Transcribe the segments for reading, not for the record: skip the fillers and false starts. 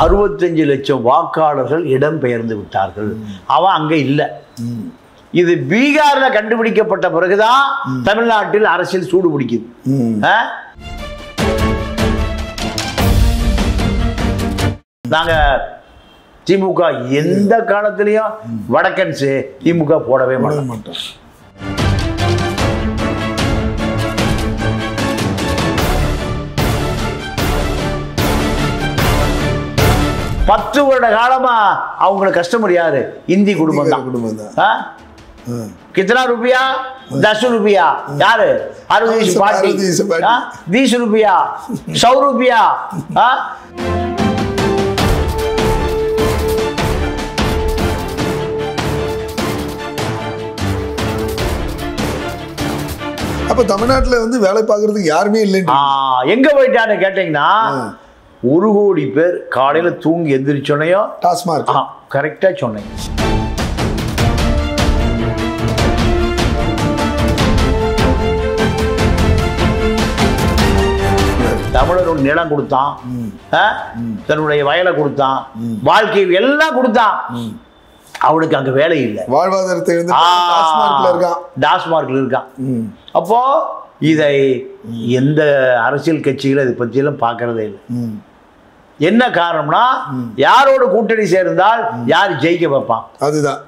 65 லட்சம் வாக்காளர்கள் இடம்பெயர்ந்து விட்டார்கள். அவன் அங்க இல்லை. இது பீகார்ல கண்டுபிடிக்கப்பட்ட பிறகுதான் தமிழ்நாட்டில் அரசியல் சூடு பிடிக்குது. நாங்க திமுக எந்த காலத்திலையும் வடக்கன்ஸ் திமுக போடவே மாட்டோம். 10 வருட காலமா அவங்களுக்கு கஷ்டம் யாரு? இந்தி குடும்பம் தான். कितना रुपया? 10 रुपया. यार 20 रुपया, 100 रुपया. அப்ப தமிழ்நாட்டுல வந்து வேலை பார்க்கறதுக்கு யாருமே இல்லை. எங்க போயிட்டான்னு கேட்டீங்கன்னா 1 கோடி பேர் காலையில தூங்கி எந்திரிச்சோனையோ டாஸ்மார்க். கரெக்டா சொன்னேன். தமிழரோட நிலம் கொடுத்தான், தன்னுடைய வயலை கொடுத்தான், வாழ்க்கை எல்லாம் கொடுத்தான். அவனுக்கு அங்க வேலை இல்லை, வாழ்வாதாரத்தை டாஸ்மார்க்ல இருக்கான். அப்போ இதை எந்த அரசியல் கட்சிகளும் இதை பத்தி எல்லாம் பார்க்கறதே இல்லை. என்ன காரணம்னா யாரோட கூட்டணி சேர்ந்தால் யார் ஜெயிக்க வைப்பான் அதுதான்.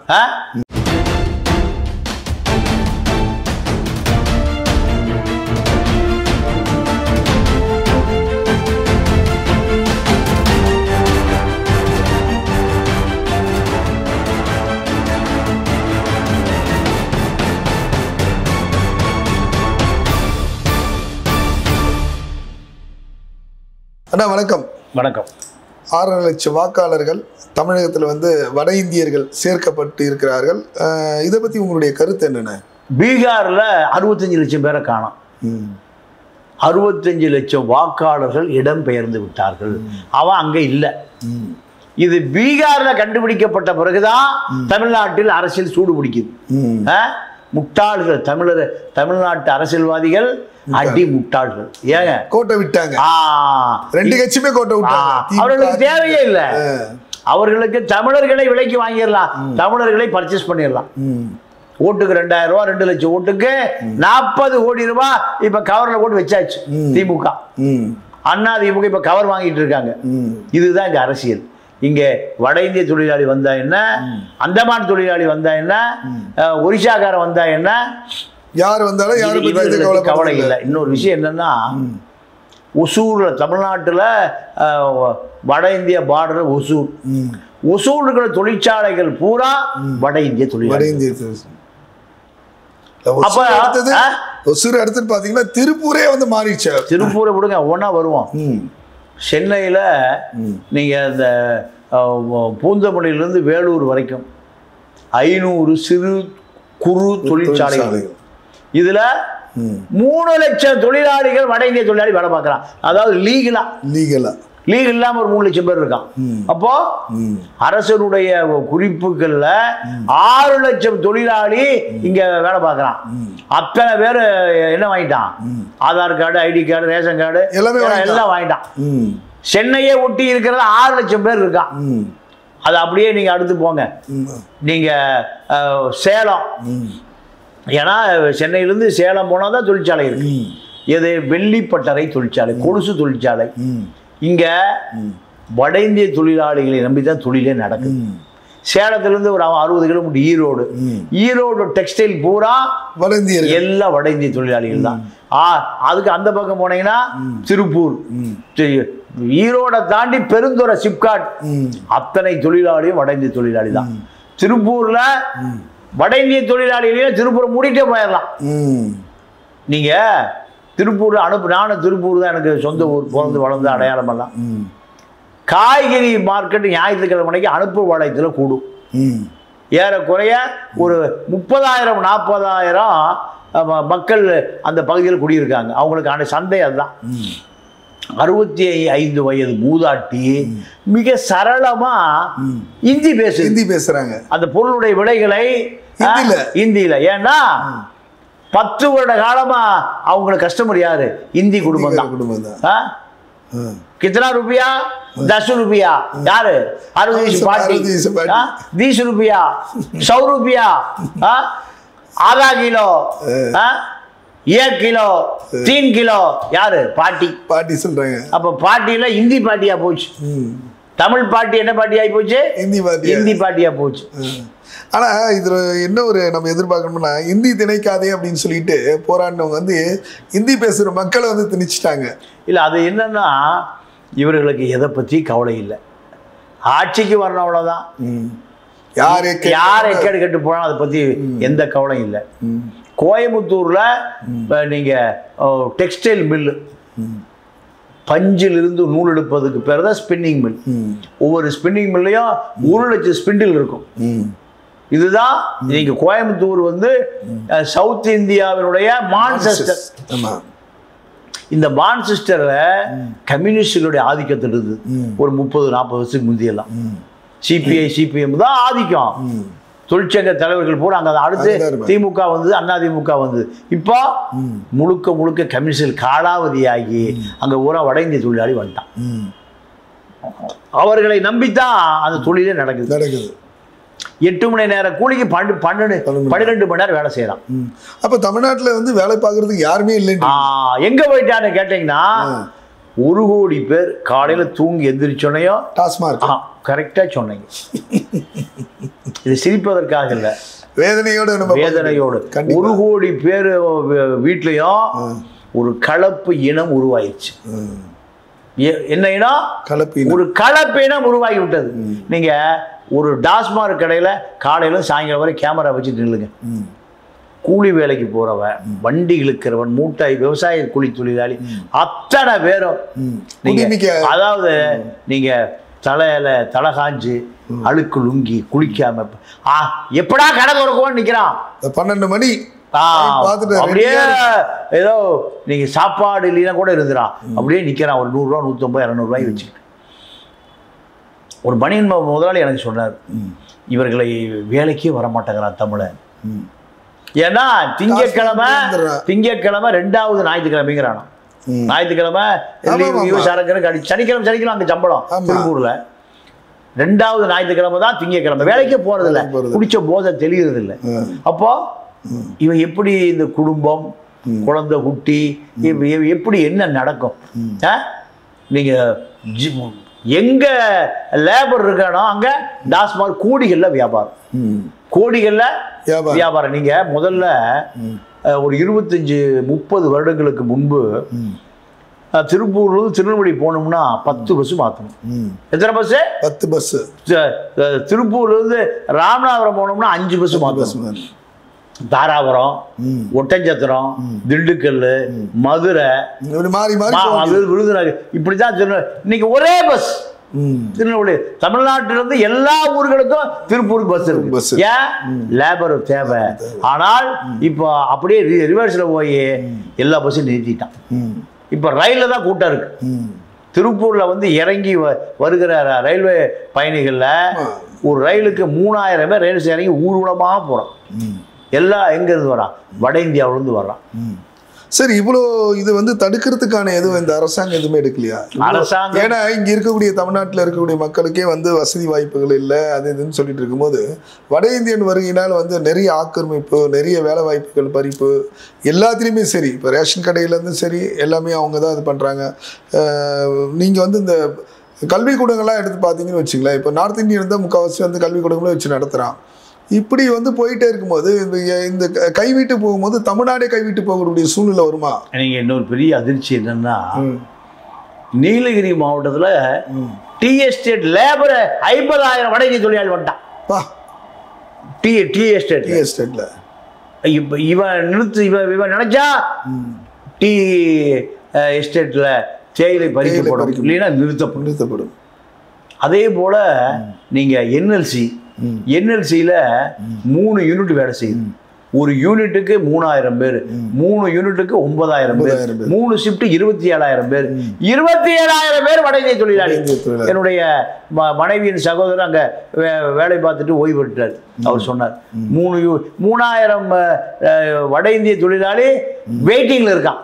அண்ணா வணக்கம். வணக்கம். 6 லட்சம் வாக்காளர்கள் தமிழகத்தில் வந்து வட இந்தியர்கள் சேர்க்கப்பட்டு இருக்கிறார்கள். இதை பத்தி உங்களுடைய கருத்து என்னென்ன? பீகார்ல 65 லட்சம் பேரை காணோம். 65 லட்சம் வாக்காளர்கள் இடம்பெயர்ந்து விட்டார்கள். அவன் அங்க இல்லை. இது பீகார்ல கண்டுபிடிக்கப்பட்ட பிறகுதான் தமிழ்நாட்டில் அரசியல் சூடு பிடிக்குது. முட்டாள்கள் தமிழ்நாட்டு அரசியல்வாதிகள் அடி முட்டாள்கள். ஏங்க கோட்டை விட்டாங்க, 2 கட்சியுமே கோட்டை விட்டாங்க. அவர்களுக்கு தேவையே இல்லை. அவர்களுக்கு தமிழர்களை விலைக்கு வாங்கிடலாம், தமிழர்களை பர்ச்சேஸ் பண்ணிடலாம். ஓட்டுக்கு 2000 ரூபாய், 2 லட்சம் ஓட்டுக்கு 40 கோடி ரூபாய் இப்ப கவர்ல போட்டு வச்சாச்சு திமுக. அண்ணா திமுக இப்ப கவர் வாங்கிட்டு இருக்காங்க. இதுதான் இங்க அரசியல். இங்க வட இந்திய தொழிலாளி வந்தா என்ன, அந்தமான் தொழிலாளி வந்தா என்ன, ஒரிசாக்காரன் வந்தா என்ன, யார் வந்தாலும் கவலை இல்லை. இன்னொரு விஷயம் என்னன்னா, ஒசூர்ல தமிழ்நாட்டுல வட இந்திய பார்டர் ஒசூர் இருக்கிற தொழிற்சாலைகள் பூரா வட இந்திய தொழிலாளி. ஒசூர் அடுத்து பாத்தீங்கன்னா திருப்பூரே வந்து மாறிடுச்சு. திருப்பூரை விடுங்க, ஒன்னா வருவோம். சென்னையில நீங்க இந்த பூந்தமல்லியிலிருந்து வேலூர் வரைக்கும் 500 சிறு குறு தொழிற்சாலைகள். இதுல 3 லட்சம் தொழிலாளிகள் வட இந்திய தொழிலாளி வேலை பார்க்கறான். அதாவது லீகல் இல்லாம ஒரு 3 லட்சம் பேர் இருக்கான். அப்போ அரசனுடைய குறிப்புகள்ல 6 லட்சம் தொழிலாளி இங்க வேலை பார்க்கறான். அத்தனை பேர் என்ன வாங்கிட்டான்? Aadhaar card, ID card, ration card எல்லாம் வாங்கிட்டான். சென்னையே ஒட்டி இருக்கிறது 6 லட்சம் பேர் இருக்கான். அது அப்படியே நீங்க அடுத்து போங்க, நீங்க சேலம். ஏன்னா சென்னையிலிருந்து சேலம் போனாதான் தொழிற்சாலை இருக்கு. எது? வெள்ளிப்பட்டறை தொழிற்சாலை, கொலுசு தொழிற்சாலை. இங்க வட இந்திய தொழிலாளிகளை நம்பிதான் தொழிலே நடக்குது. சேலத்திலிருந்து ஒரு 60 கிலோமீட்டர் ஈரோடு டெக்ஸ்டைல் பூரா எல்லாம் வட இந்திய தொழிலாளிகள் தான். அதுக்கு அந்த பக்கம் போனீங்கன்னா திருப்பூர், ஈரோட தாண்டி பெருந்துறை, சிப்காட், அத்தனை தொழிலாளியும் வட இந்திய தொழிலாளி தான். திருப்பூர்ல வட இந்திய தொழிலாளிகளே திருப்பூரை மூடிட்டே போயிடலாம். நீங்க திருப்பூர் நானும் திருப்பூர் தான் எனக்கு சொந்த ஊர், பிறந்து வளர்ந்த அடையாளம் எல்லாம். காய்கறி மார்க்கெட் ஞாயிற்றுக்கிழமை மணிக்கு அனுப்பு வளையத்தில் கூடும். ஏறக்குறைய ஒரு 30,000-40,000 மக்கள் அந்த பகுதியில் குடியிருக்காங்க. அவங்களுக்கான சந்தை அதுதான். 65 வயது மூதாட்டி மிக சரளமா இந்தி பேசுறாங்க. அந்த பொருளுடைய விலைகளை இந்தியில. ஏன்னா 10 வருட காலமா அவங்களுக்கு கஸ்டமர் யாரு? இந்தி குடும்பம் தான். कितना रुपया 10 रुपया यार 60 पार्टी 20 रुपया 100 रुपया आधा किलो 1 கிலோ 3 கிலோ யாரு பாட்டி சொல்றாங்க. அப்ப பாட்டியில ஹிந்தி பாட்டியா போச்சு. தமிழ் பாட்டி என்ன பாட்டி ஆகி போச்சு? ஹிந்தி பாட்டியா போச்சு. ஆனா இதுல என்ன ஒரு நம்ம எதிர்பார்க்கணும்னா இந்தி திணைக்காதே அப்படின்னு சொல்லிட்டு போராடினவங்க வந்து இந்தி பேசுற மக்களை வந்து திணிச்சிட்டாங்க. இல்ல அது என்னன்னா இவர்களுக்கு எதை பற்றி கவலை இல்லை. ஆட்சிக்கு வரணும் அவ்வளவுதான். யார் எக்கேடு கெட்டு போனாலும் அதை பத்தி எந்த கவலையும் இல்லை. கோயம்புத்தூர்ல நீங்க டெக்ஸ்டைல் மில்லு, பஞ்சிலிருந்து நூல் எடுப்பதுக்கு பேர் தான் ஸ்பின்னிங் மில். ஒவ்வொரு ஸ்பின்னிங் மில்லையும் 1 லட்சம் ஸ்பிண்டில் இருக்கும். இதுதான் நீங்க கோயம்புத்தூர் வந்து சவுத் இந்தியாவினுடைய மான்செஸ்டர். இந்த மான்செஸ்டர்ல கம்யூனிஸ்டுகளுடைய ஆதிக்கத்தில் இருந்து ஒரு 30-40 வருஷத்துக்கு முந்தையெல்லாம் சிபிஐ சிபிஎம் தான் ஆதிக்கம். தொழிற்சங்க தலைவர்கள் பூரா அங்கே அடுத்து திமுக வந்தது, அண்ணா திமுக வந்தது. இப்போ முழுக்க முழுக்க கம்யூனிஸ்ட் காலாவதியாகி அங்கே பூரா வட இந்திய தொழிலாளி வந்துட்டான். அவர்களை நம்பித்தான் அந்த தொழிலே நடக்குது. 8 மணி நேரம் கூலிக்கு 12 மணி நேரம் வேலை செய்யலாம். அப்ப தமிழ்நாட்டில் வந்து வேலை பார்க்கறதுக்கு யாருமே இல்லை. எங்க போயிட்டான்னு கேட்டீங்கன்னா 1 கோடி பேர் காலையில தூங்கி எந்திரிச்சோன்னையும் டாஸ்மாக். கரெக்டா சொன்னீங்க. இது சிரிப்பதற்காக இல்ல, வேதனையோடு 1 கோடி பேர் வீட்லயும் ஒரு கலப்பு இனம் உருவாயிடுச்சு. என்ன இனம்? ஒரு கலப்பு இனம் உருவாகி விட்டது. நீங்க ஒரு டாஸ்மாக் கடையில காலையில சாயங்காலம் வரை கேமரா வச்சு நில்லுங்க. கூலி வேலைக்கு போறவன், வண்டி இழுக்கிறவன், மூட்டை விவசாய கூலி தொழிலாளி, அத்தனை பேரும் அதாவது நீங்க தலையில தலை காஞ்சு அழுக்கு லுங்கி குளிக்காம எப்படா கடை திறக்கும்னு நிக்கிறான். 12 மணி அப்படியே ஏதோ நீங்க சாப்பாடு இல்லைன்னா கூட இருந்துறான். அப்படியே நிக்கிறான். ஒரு 100 ரூபா 150 200 ரூபாய் வச்சுக்கிட்டு. ஒரு பனியன் முதலாளி எனக்கு சொன்னார், இவர்களை வேலைக்கே வரமாட்டேங்கிறான் தமிழன். ஏன்னா திங்கக்கிழமை 2வது ஞாயிற்றுக்கிழமைங்கிறானா. ஞாயிற்றுக்கிழமை சனிக்கிழமை அங்க சம்பளம் திருப்பூர்ல. 2வது ஞாயிற்றுக்கிழமை தான் திங்கக்கிழமை. வேலைக்கே போறது இல்லை, குடிச்ச போதை தெளிகிறது இல்லை. அப்போ இவன் எப்படி இந்த குடும்பம் குழந்தை குட்டி எப்படி என்ன நடக்கும்? நீங்க எங்க லேபர் இருக்கானோ அங்க டாஸ்மாக் கோடிகள்ல வியாபாரம், கோடிகள்ல வியாபாரம். நீங்க முதல்ல ஒரு 25-30 வருடங்களுக்கு முன்பு திருப்பூர்ல திருநெல்வேலி போனோம்னா 10 பஸ் மாற்றணும். எத்தனை பஸ்? 10 பஸ். திருப்பூர்ல இருந்து ராமநாதபுரம் போனோம்னா 5 பஸ் மாற்றணும். தாராபுரம், ஒட்டஞ்சத்திரம், திண்டுக்கல், மதுரை, விருதுநகர், இப்படிதான் இன்னைக்கு ஒரே பஸ் திருநெல்வேலி. தமிழ்நாட்டிலிருந்து எல்லா ஊர்களுக்கும் திருப்பூருக்கு பஸ் இருக்கு. ஏன்? லேபர் தேவை. ஆனால் இப்போ அப்படியே ரிவர்ஸ்ல போய் எல்லா பஸ்ஸும் நிறுத்திட்டான். இப்ப ரயில்ல தான் கூட்டம் இருக்கு. திருப்பூர்ல வந்து இறங்கி வருகிற ரயில்வே பயணிகள்ல ஒரு ரயிலுக்கு 3000 பேர் ரயில் இறங்கி ஊர்வலமாக போறோம். எல்லாம் எங்க இருந்து வரான்? வட இந்தியாவிலிருந்து வர்றான். சரி, இவ்வளோ இது வந்து தடுக்கிறதுக்கான எதுவும் இந்த அரசாங்கம் எதுவுமே எடுக்கலையா? அரசாங்கம் ஏன்னா இங்க இருக்கக்கூடிய தமிழ்நாட்டில் இருக்கக்கூடிய மக்களுக்கே வந்து வசதி வாய்ப்புகள் இல்லை, அது இதுன்னு சொல்லிட்டு இருக்கும்போது வட இந்தியன் வருகையினால் வந்து நிறைய ஆக்கிரமிப்பு, நிறைய வேலை வாய்ப்புகள் பறிப்பு, எல்லாத்துலேயுமே சரி. இப்போ ரேஷன் கடையிலேருந்து சரி எல்லாமே அவங்க தான் இது பண்ணுறாங்க. நீங்கள் வந்து இந்த கல்விக்கூடங்கள்லாம் எடுத்து பார்த்தீங்கன்னு வச்சுங்களேன். இப்போ நார்த் இந்தியன் தான் முக்கால்வாசி வந்து கல்விக்கூடங்களும் வச்சு நடத்துகிறான். இப்படி வந்து போயிட்டே இருக்கும்போது இந்த கைவிட்டு போகும்போது தமிழ்நாடே கைவிட்டு போகக்கூடிய சூழ்நிலை வருமா? நீங்க இன்னொரு பெரிய அதிர்ச்சி என்னன்னா, நீலகிரி மாவட்டத்துல டீ எஸ்டேட் லேபர் 50,000 வட இந்திய தொழிலாளி வந்துட்டான். டீ எஸ்டேட்ல இப்ப இவன் நினைச்சா டீ எஸ்டேட்ல தேயிலை பறிக்கப்படும், இல்லைன்னா நிறுத்தப்படும். அதே போல நீங்க என்எல்சியில் 3 யூனிட் வேலை செய்யுது. ஒரு யூனிட்டுக்கு 3000 பேர், 3 யூனிட்டுக்கு 9000 பேர், 3 ஷிஃப்ட் 27,000 பேர். 27,000 பேர் வட இந்திய தொழிலாளி. என்னுடைய மனைவியின் சகோதரர் அங்க வேலை பார்த்துட்டு ஓய்வு பெற்றார். அவர் சொன்னார் 3000 வட இந்திய தொழிலாளி வெயிட்டிங்ல இருக்கான்.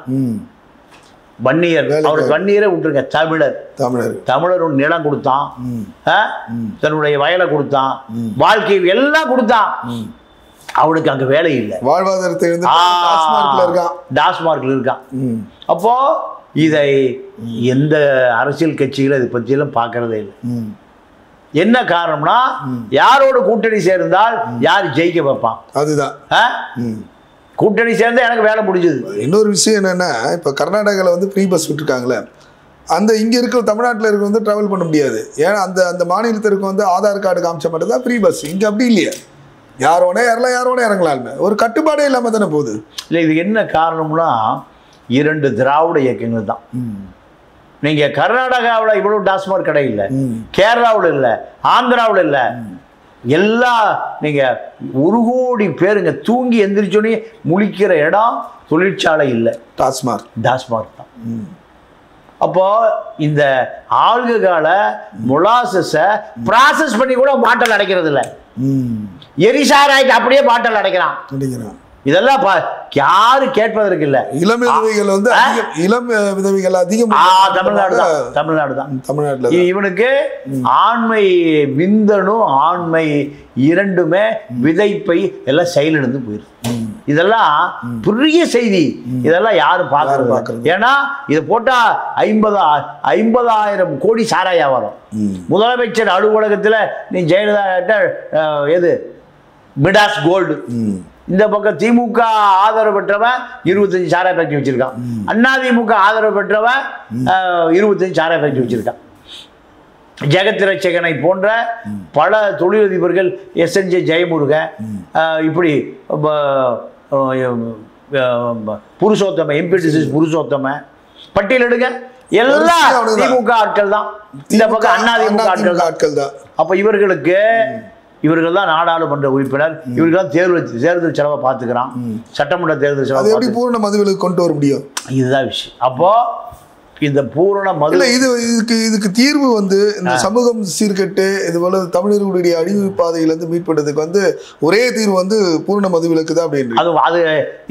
வன்னியர், அவருக்கு வன்னியரை விட்டுருங்க, தமிழர் நிலம் கொடுத்தான், தன்னுடைய வயலை கொடுத்தான், வாழ்க்கை எல்லாம் கொடுத்தான். அவனுக்கு அங்க வேலை இல்லை, வாழ்வாதாரத்தை டாஸ்மார்க்ல இருக்கான். அப்போ இதை எந்த அரசியல் கட்சிகளும் இதை பற்றியெல்லாம் பார்க்கறதே இல்லை. என்ன காரணம்னா யாரோட கூட்டணி சேர்ந்தால் யார் ஜெயிக்க வைப்பான், அதுதான். கூட்டணி சேர்ந்தா எனக்கு வேலை முடிஞ்சது. இன்னொரு விஷயம் என்னன்னா, இப்போ கர்நாடகாவில் வந்து ஃப்ரீ பஸ் விட்டுருக்காங்களே, அந்த இங்கே இருக்க தமிழ்நாட்டில் இருக்க வந்து ட்ராவல் பண்ண முடியாது. ஏன்னா அந்த மாநிலத்திற்கு வந்து ஆதார் கார்டு காமிச்ச மட்டும் தான் ஃப்ரீ பஸ். இங்கே அப்படி இல்லையா, யாரோட ஏறலாம், யாரோட இறங்கலாம்னு ஒரு கட்டுப்பாடே இல்லாமல் தானே போகுது. இல்லை, இது என்ன காரணம்னா 2 திராவிட இயக்கங்கள் தான். நீங்க கர்நாடகாவில் இவ்வளவு டாஸ்மாக் கடை இல்லை, கேரளாவில் இல்லை, ஆந்திராவில் இல்லை, எல்லா நீங்க 1 கோடி பேருங்க தூங்கி எந்திரிச்சோன்னே முழிக்கிற இடம் தொழிற்சாலை இல்லை, டாஸ்மாக் தான். அப்போ இந்த ஆல்கஹால மொலாசஸை ப்ராசஸ் பண்ணி கூட பாட்டில் அடைக்கிறது இல்லை, எரிசாராய்க்கு அப்படியே பாட்டில் அடைக்கிறான். இதெல்லாம் யாரு கேட்பதற்கு இல்லை. இளம் விதவைகள் வந்து இளம் விதவைகள் அதிகம் தமிழ்நாடு தான். இவனுக்கு ஆண்மை விந்தணு ஆண்மை இரண்டுமே விதைப்பை எல்லாம் செயலிழந்து போயிருக்கு. இதெல்லாம் பெரிய செய்தி, இதெல்லாம் யாரும் பார்க்கறது. ஏன்னா இதை போட்டா 50,000 கோடி சாராய வியாபாரம். முதலமைச்சர் அலுவலகத்தில் நீ ஜெயலலிதா எது மிடாஸ் கோல்டு, இந்த பக்கம் திமுக ஆதரவு பெற்றவன் 25 சாராய ஃபேக்டரி வச்சிருக்கான், அதிமுக ஆதரவு பெற்றவன் 25 சாராய ஃபேக்டரி வச்சிருக்கான். ஜெகத் ரட்சகனை போன்ற பல தொழிலதிபர்கள், SNJ ஜெயமுருகன், இப்படி புருஷோத்தம, எம்பிடிசி புருஷோத்தம, பட்டியல் எடுங்க, எல்லாம் திமுக ஆட்கள் தான், இந்த பக்கம் அதிமுக ஆட்கள் தான். அப்ப இவர்கள் தான் நாடாளுமன்ற உறுப்பினர், இவர்கள் தான் தேர்தல் செலவை பார்த்துக்கிறான், சட்டமன்ற தேர்தல் செலவு எப்படி பூரண மதுவிலக்கு கொண்டு வர முடியும், இதுதான் விஷயம். அப்போ இந்த பூரண மது இதுக்கு தீர்வு வந்து இந்த சமூகம் சீர்கெட்டு இது போல தமிழர்களுடைய அழிவு பாதையிலிருந்து மீட்படுறதுக்கு வந்து ஒரே தீர்வு வந்து பூரண மதுவிலக்கு தான் அப்படின்னு. அது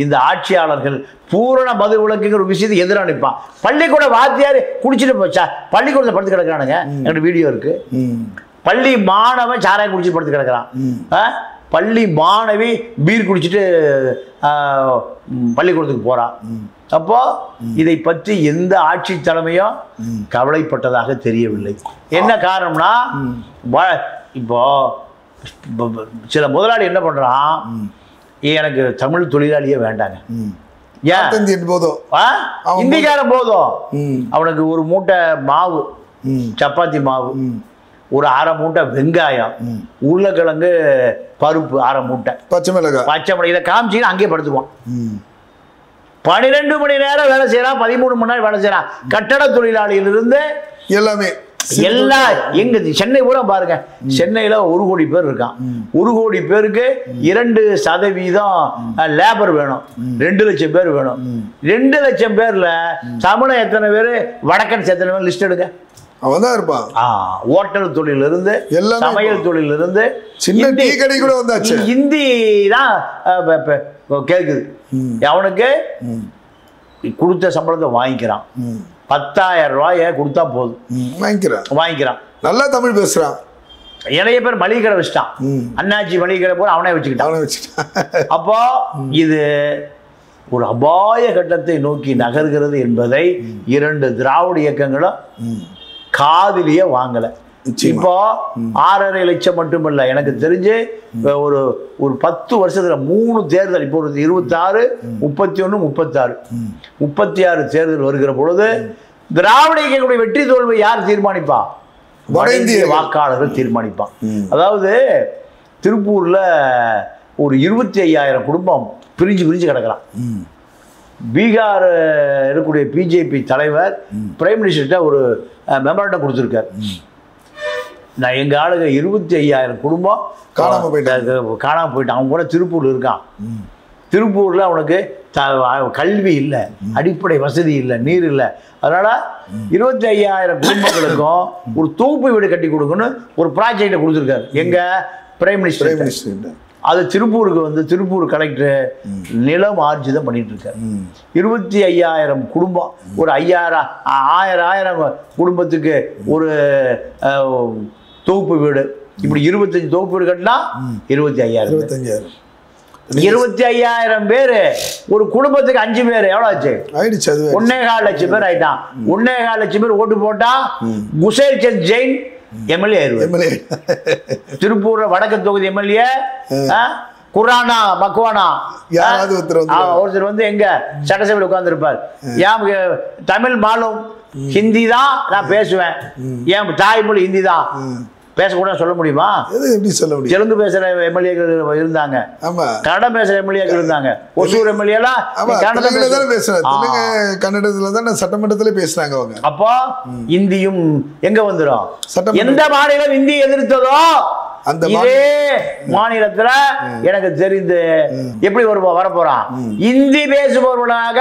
இந்த ஆட்சியாளர்கள் பூரண மதுவிலக்குங்கிற ஒரு விஷயத்தை எதிராக நிற்பான். பள்ளிக்கூட வாத்தியார் குடிச்சிட்டு போச்சா, பள்ளிக்கூடத்தை படுத்து கிடக்கிறானுங்க, என்னோட வீடியோ இருக்கு. பள்ளி மாணவன் சாராயம் குடிச்சிட்டு படுத்து கிடக்கிறான், பள்ளி மாணவி பீர் குடிச்சிட்டு பள்ளிக்கூடத்துக்கு போறான். அப்போ இதை பற்றி எந்த ஆட்சி தலைமையும் கவலைப்பட்டதாக தெரியவில்லை. என்ன காரணம்னா இப்போ சில முதலாளி என்ன பண்றான், எனக்கு தமிழ் தொழிலாளியே வேண்டாங்க, இந்திக்காரன் போதும், அவனுக்கு ஒரு மூட்டை மாவு, சப்பாத்தி மாவு, ஒரு 1/2 மூட்டை வெங்காயம், உருளைக்கிழங்கு பருப்பு 1/2 மூட்டை, பச்சை மிளகாய், இதை காமிச்சிங்கன்னா அங்கேயே படுத்துக்குவான். 12 மணி நேரம் வேலை செய்யறான், 13 மணி நேரம் வேலை செய்யறான். கட்டட தொழிலாளியிலிருந்து எல்லாமே எங்க சென்னை பூரா பாருங்க, சென்னையில 1 கோடி பேர் இருக்கான். 1 கோடி பேருக்கு 2% லேபர் வேணும், 2 லட்சம் பேர் வேணும். 2 லட்சம் பேர்ல தமிழ் எத்தனை பேர், வடக்கன் எத்தனை பேர் லிஸ்ட் எடுங்க. அவன்தான் இருப்பான். ஹோட்டல் தொழில இருந்து, சமையல் தொழில இருந்து, சின்ன டீ கடை கூட வந்தாச்சு, ஹிந்தி தான் கேக்குது. அவனுக்கு கொடுத்த சம்பளத்தை வாங்கிக்கிறான், 10,000 ரூபாய கொடுத்தா போதும், வாங்கிக்கிறான். நல்லா தமிழ் பேசுறான். நிறைய பேர் மளிகை கடை வச்சுட்டான், அண்ணாச்சி மளிகை கடை போல அவனே வச்சுக்கிட்டான். அப்போ இது ஒரு அபாய கட்டத்தை நோக்கி நகர்கிறது என்பதை 2 திராவிட இயக்கங்களும் காதிலேயே வாங்கல. இப்போ 6.5 லட்சம் மட்டுமல்ல, எனக்கு தெரிஞ்சு ஒரு 10 வருஷத்துல 3 தேர்தல், இப்போ 26, 31, 36 தேர்தல் வருகிற பொழுது திராவிட இயக்கங்களுடைய வெற்றி தோல்வி யார் தீர்மானிப்பா? வட இந்திய வாக்காளர்கள் தீர்மானிப்பான். அதாவது திருப்பூர்ல ஒரு 25,000 குடும்பம் பிரிஞ்சு கிடக்கிறான். பீகார் இருக்கக்கூடிய பிஜேபி தலைவர் பிரைம் மினிஸ்டர்கிட்ட ஒரு மெமரண்டம் கொடுத்துருக்கார். நான் எங்க ஆளுங்க 25,000 குடும்பம் காணாம போயிட்டான். அவன் கூட திருப்பூர்ல இருக்கான். திருப்பூர்ல அவனுக்கு கல்வி இல்லை, அடிப்படை வசதி இல்லை, நீர் இல்லை. அதனால 25,000 குடும்பங்களுக்கும் ஒரு தொகுப்பு வீடு கட்டி கொடுக்கணும்னு ஒரு ப்ராஜெக்டை கொடுத்துருக்காரு எங்க பிரைம் மினிஸ்டர். அது திருப்பூருக்கு வந்து திருப்பூர் கலெக்டர் நிலம் ஆர்ஜிதம் பண்ணிட்டு இருக்காரு. 25,000 குடும்பம், ஒரு 1000 குடும்பத்துக்கு ஒரு தொகுப்பு வீடு, இப்படி 25 தொகுப்பு வீடு கட்டினா 25,000. 25,000 பேரு, ஒரு குடும்பத்துக்கு 5 பேர், எவ்வளவு ஆச்சு? 1.25 லட்சம் பேர் ஆயிட்டான். 1.25 லட்சம் பேர் ஓட்டு போட்டா குசேல் சந்த் ஜெயின் எம்எல்ஏ ஆயிடுவார். திருப்பூர் வடக்கு தொகுதி எம்எல்ஏ குரானா மக்வானா ஒருத்தர் வந்து எங்க சட்டசபையில் உட்கார்ந்து இருப்பார். ஏன் தமிழ் மாலும் ஹிந்தி தான் நான் பேசுவேன், ஏன் தாய்மொழி ஹிந்தி தான் பேசக்கூடாது சொல்ல முடியுமா? எப்படி சொல்ல முடியும்? தெலுங்கு பேசுற எம்எல்ஏக்கள் இருந்தாங்க, கன்னடம் பேசுற எம்எல்ஏக்கள் இருந்தாங்க. ஒசூர் எம்எல்ஏலாம் கன்னடத்துல தான் சட்டமன்றத்துல பேசுறாங்க அவங்க. அப்போ இந்தியும் எங்க வந்துடும்? எந்த மாநிலம் இந்தி எதிர்த்ததோ இதே மாநிலத்துல எனக்கு தெரிந்து எப்படி வரப்போறான் இந்தி பேசுபவர்களாக.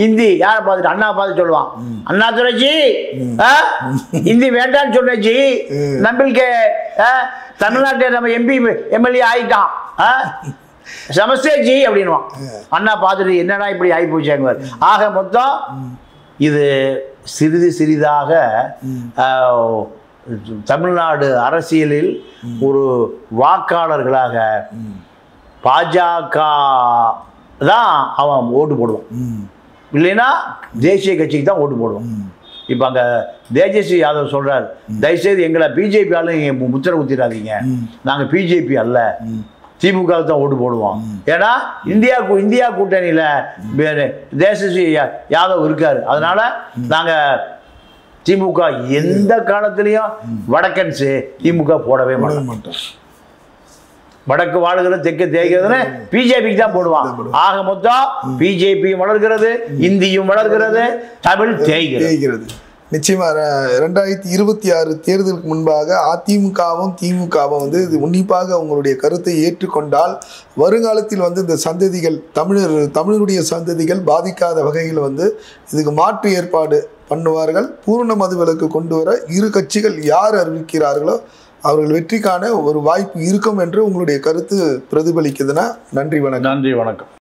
இந்தி யாரை பார்த்துட்டு? அண்ணா பார்த்து சொல்லுவான், அண்ணா துரைஜி இந்தி வேண்டான்னு சொன்னி நம்மளுக்கு தமிழ்நாட்டில் நம்ம எம்பி எம்எல்ஏ ஆயிட்டான் நமஸ்தேஜி அப்படின்வான். அண்ணா பார்த்துட்டு என்னடா இப்படி ஆகி போச்சாங்க. ஆக மொத்தம் இது சிறிது சிறிதாக தமிழ்நாடு அரசியலில் ஒரு வாக்காளர்களாக பாஜக தான் அவன் ஓட்டு போடுவான், இல்லைன்னா தேசிய கட்சிக்கு தான் ஓட்டு போடுவான். இப்போ அங்கே தேஜஸ்வி யாதவ் சொல்றாரு, தயவுசெய்து எங்களை பிஜேபி ஆளு முத்திரை குத்திடாதீங்க, நாங்கள் பிஜேபி அல்ல திமுக தான் ஓட்டு போடுவோம். ஏன்னா இந்தியா கூட்டணியில் தேஜஸ்வி யாதவ் இருக்காரு, அதனால நாங்கள் திமுக எந்த காலத்திலையும் வடக்கன்ஸு திமுக போடவே மாட்டோம். வடக்கு வாழ்கிறது தெற்கு தேய்கிறதுன்னு பிஜேபிக்கு தான் போடுவான். ஆக மொத்தம் பிஜேபியும் வளர்கிறது, இந்தியும் வளர்கிறது, தமிழ் தேய்கிறது. நிச்சயமா 2026 தேர்தலுக்கு முன்பாக அதிமுகவும் திமுகவும் வந்து இது உன்னிப்பாக உங்களுடைய கருத்தை ஏற்றுக்கொண்டால் வருங்காலத்தில் வந்து இந்த சந்ததிகள் தமிழருடைய சந்ததிகள் பாதிக்காத வகையில் வந்து இதுக்கு மாற்று ஏற்பாடு பண்ணுவார்கள். பூரண மதுவிலக்கு கொண்டு வர இரு கட்சிகள் யார் அறிவிக்கிறார்களோ அவர்கள் வெற்றிக்கான ஒரு வாய்ப்பு இருக்கும் என்று உங்களுடைய கருத்து பிரதிபலிக்குதுன்னா நன்றி வணக்கம். நன்றி வணக்கம்.